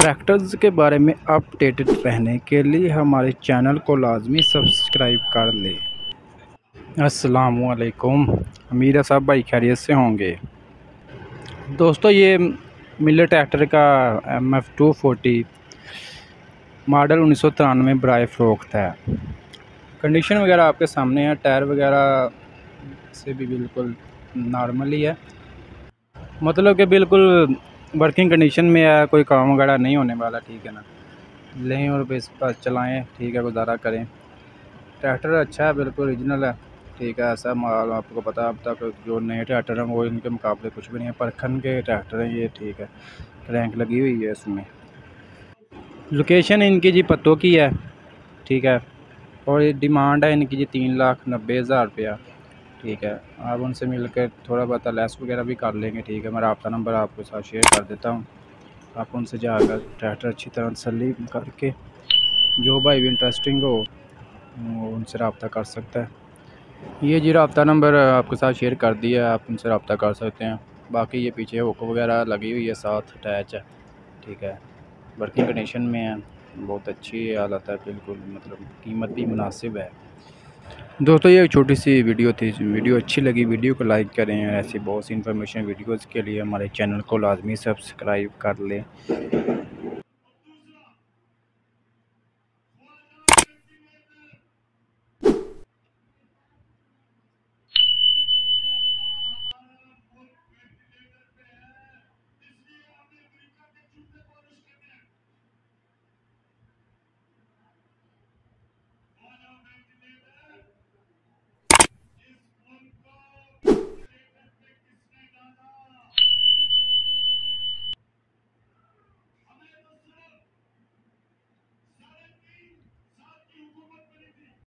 Tractors के बारे में अपडेटेड रहने के लिए हमारे चैनल को लाजमी सब्सक्राइब कर लें। अस्सलामुअलैकुम, उम्मीद है सब भाई खैरियत से होंगे। दोस्तों, ये मिलर ट्रैक्टर का MF240 मॉडल 1993 बराए फ़रोख्त है। कंडीशन वगैरह आपके सामने है, टायर वगैरह से भी बिल्कुल नॉर्मल ही है, मतलब कि बिल्कुल वर्किंग कंडीशन में है, कोई काम वगैरह नहीं होने वाला। ठीक है ना, लें और इस पर चलाएँ, ठीक है, गुजारा करें। ट्रैक्टर अच्छा है, बिल्कुल ओरिजिनल है। ठीक है, ऐसा माल आपको पता है, अब तक जो नए ट्रैक्टर हैं वो इनके मुकाबले कुछ भी नहीं है। परखन के ट्रैक्टर हैं ये। ठीक है, क्रैंक लगी हुई है इसमें। लोकेशन इनकी जी पत्तों की है। ठीक है, और ये डिमांड है इनकी जी 3,90,000 रुपया। ठीक है, आप उनसे मिलकर थोड़ा बहुत लेस वगैरह भी कर लेंगे। ठीक है, मैं रब्ता नंबर आपके साथ शेयर कर देता हूँ। आप उनसे जाकर ट्रैक्टर अच्छी तरह तसल्ली करके, जो भाई भी इंटरेस्टिंग हो वो उनसे रब्ता कर सकता है। ये जी रब्ता नंबर आपके साथ शेयर कर दिया है, आप उनसे रब्ता कर सकते हैं। बाकी ये पीछे हुक वगैरह लगी हुई है, साथ अटैच है। ठीक है, वर्किंग कंडीशन में है, बहुत अच्छी हालत है, बिल्कुल मतलब कीमत भी मुनासिब है। दोस्तों, ये एक छोटी सी वीडियो थी। वीडियो अच्छी लगी वीडियो को लाइक करें। ऐसी बहुत सी इन्फॉर्मेशन वीडियोज़ के लिए हमारे चैनल को लाजमी सब्सक्राइब कर लें।